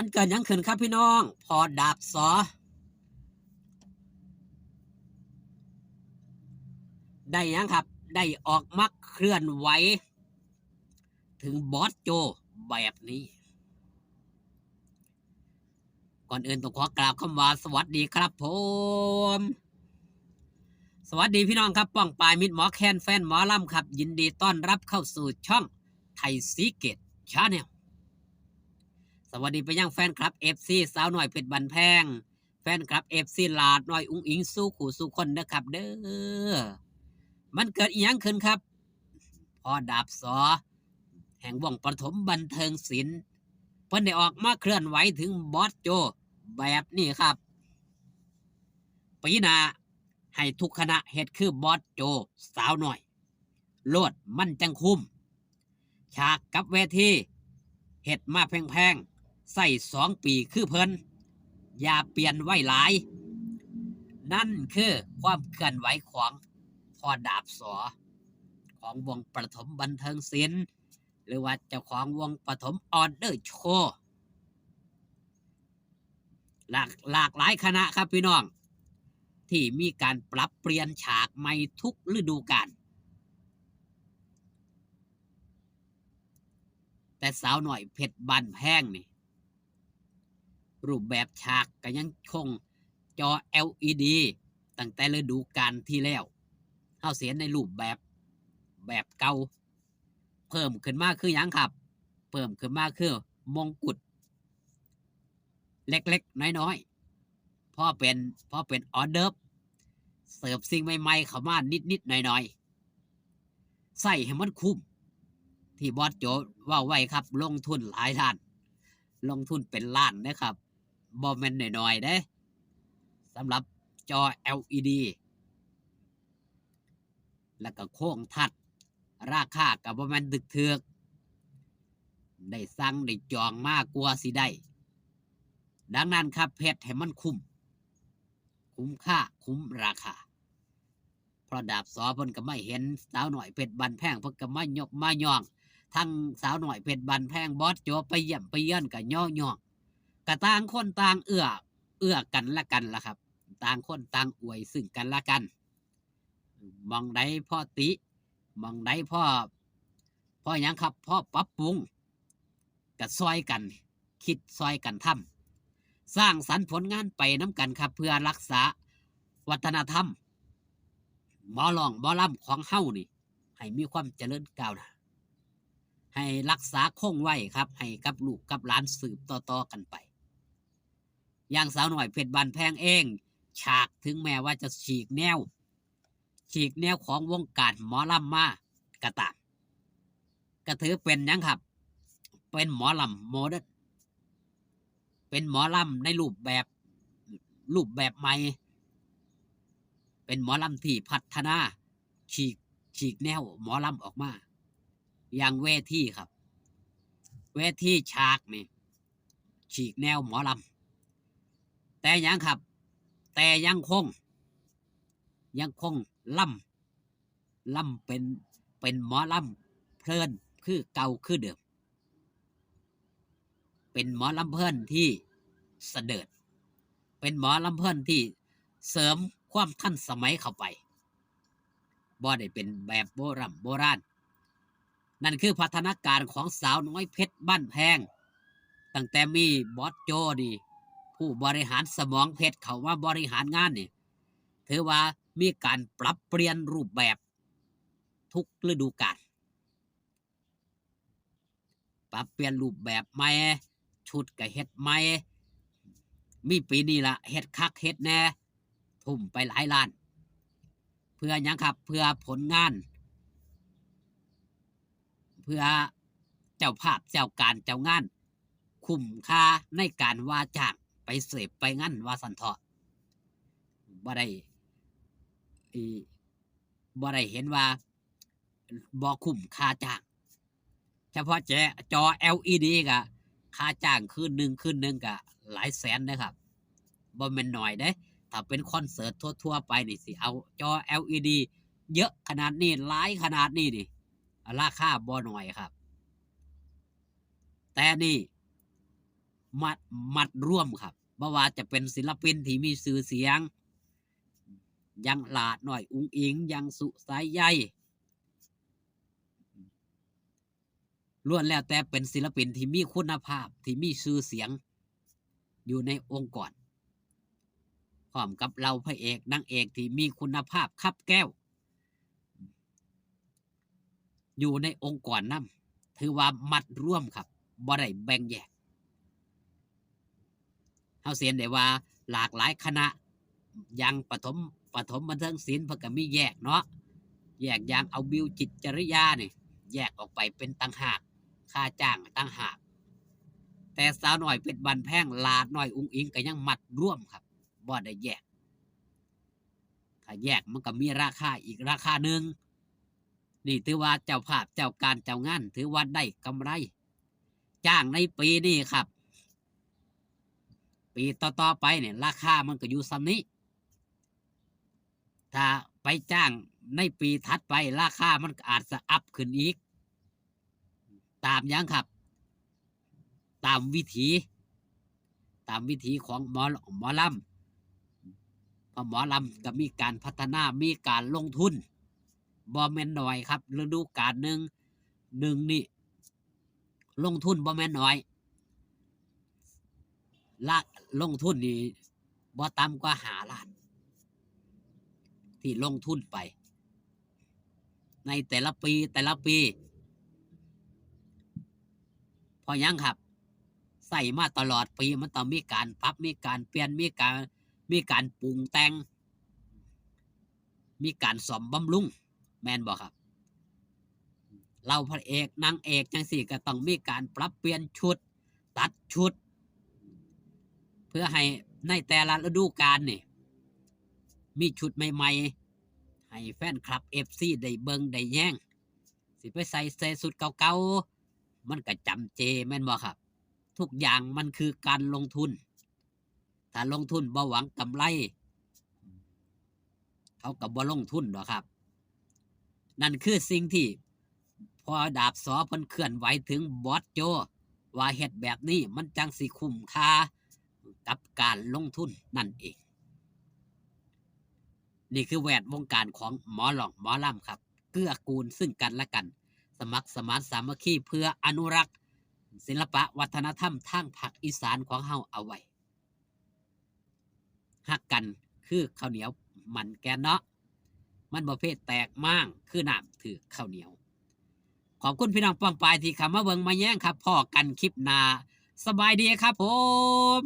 มันเกิดหยังขึ้นครับพี่น้องพอดาบสอได้หยังครับได้ออกมาเคลื่อนไหวถึงบอสโจแบบนี้ก่อนอื่นต้องขอกราบคำว่าสวัสดีครับผมสวัสดีพี่น้องครับป้องปายมิตรหมอแคนแฟนหมอลำครับยินดีต้อนรับเข้าสู่ช่องไทยซีเกตชาแนลสวัสดีไปยังแฟนคลับเอฟซีสาวหน่อยเพชรบันแพงแฟนคลับเอฟซีลาดน้อยอุ้งอิงสู้ขู่สู้คนนะครับเด้อมันเกิดอีหยังขึ้นครับพอดาบสอแห่งวงประถมบันเทิงศิลป์เพิ่นได้ออกมาเคลื่อนไหวถึงบอสโจแบบนี้ครับปีหน้าให้ทุกคณะเฮ็ดคือบอสโจสาวหน่อยโลดมันจังคุ้มฉากกับเวทีเฮ็ดมาแพงๆใส่2 ปีคือเพิ่นอย่าเปลี่ยนไว้หลายนั่นคือความเคลื่อนไหวของพอดาบสอของวงประถมบันเทิงศิลป์หรือว่าเจ้าของวงปฐมออเดอร์โชว์หลากหลายคณะครับพี่น้องที่มีการปรับเปลี่ยนฉากใหม่ทุกฤดูกาลแต่สาวหน่อยเพชรบันแพงนี่รูปแบบฉากก็ยังคงจอ LED ตั้งแต่ฤดูกาลที่แล้วเฮาเสียในรูปแบบเก่าเพิ่มขึ้นมาคือหยังครับเพิ่มขึ้นมาคือมงกุฎเล็กๆน้อยๆพอเป็นออเดิร์ฟเสิร์ฟสิ่งใหม่ๆเข้ามานิดๆหน่อยๆใส่ให้มันคุ้มที่บอสโจว่าไว้ครับลงทุนหลายล้านลงทุนเป็นล้านนะครับบ่แม่นน้อยๆเด้สำหรับจอ LED แล้วก็โค้งทัดราคากับบ่แม่นตึกเถือกได้สั่งได้จองมากกว่าสิได้ดังนั้นครับเพชรให้มันคุ้มค่าคุ้มราคาเพราะดาบสอเพิ่นก็ไม่เห็นสาวหน่อยเพชรบันแพงเพิ่นก็มายกมาย่องทั้งสาวหน่อยเพชรบันแพงบอสโจไปเยี่ยมไปเยือนก็ย่องก็ต่างคนต่างเอื้อกันละกันล่ะครับต่างคนต่างอวยซึ่งกันละกันมองใดพ่อติมองใดพ่อหยังครับพ่อปรับปรุงก็ซอยกันคิดซอยกันทำสร้างสรรค์ผลงานไปน้ำกันครับเพื่อรักษาวัฒนธรรมหมอลองหมอลำของเฮานี่ให้มีความเจริญก้าวหน้าให้รักษาคงไว้ครับให้กับลูกกับหลานสืบต่อๆกันไปอย่างสาวหน่อยเพชรบานแพงเองฉากถึงแม้ว่าจะฉีกแนวของวงการหมอลำมากระตามก็ถือเป็นยังครับเป็นหมอลำโมเดิร์นเป็นหมอลำในรูปแบบใหม่เป็นหมอลำที่พัฒนาฉีกฉีกแนวหมอลำออกมาอย่างเวทีครับเวทีฉากนี่ฉีกแนวหมอลำแต่ยังครับแต่ยังคงล่ำเป็นหมอลำเพลินคือเก่าคือเดิมเป็นหมอลำเพลินที่เสด็จเป็นหมอลำเพลินที่เสริมความทันสมัยเข้าไปบ่ได้เป็นแบบโบราณนั่นคือพัฒนาการของสาวน้อยเพชรบ้านแพงตั้งแต่มีบอสโจดีผู้บริหารสมองเพชรเขาว่าบริหารงานนี่ถือว่ามีการปรับเปลี่ยนรูปแบบทุกฤดูกาลปรับเปลี่ยนรูปแบบใหม่ชุดก็เฮ็ดใหม่มีปีนี้ละเฮ็ดคักเฮ็ดแน่ทุ่มไปหลายล้านเพื่อหยังครับเพื่อผลงานเพื่อเจ้าภาพเจ้าการเจ้างานคุ้มค่าในการว่าจ้างไปเสพไปงั้นว่าสันเถาะบ่ได้อีบ่ได้เห็นว่าบ่คุ้มค่าจ้างเฉพาะจอ LED ก็ค่าจ้างคืนหนึ่งก็หลายแสนนะครับบ่แม่นน้อยเด้ถ้าเป็นคอนเสิร์ตทั่วๆไปนี่สิเอาจอ LED เยอะขนาดนี้หลายขนาดนี้นี่ราคาบ่น้อยครับแต่นี่ มัดมัดร่วมครับบ่ว่าจะเป็นศิลปินที่มีชื่อเสียงยังหลาดหน่อยอุ๋งอิงยังสุสายใยล้วนแล้วแต่เป็นศิลปินที่มีคุณภาพที่มีชื่อเสียงอยู่ในองค์กรพร้อมกับเราพระเอกนางเอกที่มีคุณภาพคับแก้วอยู่ในองค์กรนั้นถือว่ามัดร่วมครับบ่ได้แบ่งแยกเฮาเสียนได้ว่าหลากหลายคณะอย่างปฐมบันเทิงศิลป์เพิ่นก็มีแยกเนาะแยกอย่างเอาบิวจิตรจริยานี่แยกออกไปเป็นต่างหากค่าจ้างต่างหากแต่สาวน้อยเพชรบ้านแพงหลาดน้อยอุ๋งอิงก็ยังมัดร่วมครับบ่ได้แยกถ้าแยกมันก็มีราคาอีกราคาหนึ่งนี่ถือว่าเจ้าภาพเจ้าการเจ้างานถือว่าได้กำไรจ้างในปีนี้ครับปีต่อๆไปเนี่ยราคามันก็อยู่ซ้ำนี้ถ้าไปจ้างในปีถัดไปราคามันก็อาจจะอัพขึ้นอีกตามยังครับตามวิถีของหมอลำเพราะหมอลำก็มีการพัฒนามีการลงทุนบ่แม่นน้อยครับฤดูกาลหนึ่งนี่ลงทุนบ่แม่นน้อยละลงทุนนี่บ่ต่ำกว่า5 ล้านที่ลงทุนไปในแต่ละปีเพราะยังครับใส่มาตลอดปีมันต้องมีการปรับมีการเปลี่ยนมีการปรุงแต่งมีการซ่อมบำรุงแม่นบ่ครับเราพระเอกนางเอกจังสี่ก็ต้องมีการปรับเปลี่ยนชุดตัดชุดเพื่อให้ในแต่ละฤดูกาลนี่มีชุดใหม่ๆให้แฟนคลับ FC ได้เบิ่งได้แย่งสิไปใส่สุดเก่าๆมันก็จำเจแม่นบ่ครับทุกอย่างมันคือการลงทุนถ้าลงทุนบ่หวังกำไรเขาก็บ่ลงทุนหรอกครับนั่นคือสิ่งที่พอดาบสอเพิ่นเคลื่อนไหวถึงบอสโจว่าเฮ็ดแบบนี้มันจังสิคุ้มค่ากับการลงทุนนั่นเองนี่คือแวดวงการของหมอหลองหมอลำครับเกื้อกูลซึ่งกันและกันสมัครสมานสามัคคีเพื่ออนุรักษ์ศิลปะวัฒนธรรมทางภาคอีสานของเฮาเอาไว้ฮักกันคือข้าวเหนียวมันแกนเนาะมันประเภทแตกมั่งคือน้ำถือข้าวเหนียวขอบคุณพี่น้องป้องปายที่เข้ามาเบิ่งมาแย่งครับพ่อกันคลิปหน้าสบายดีครับผม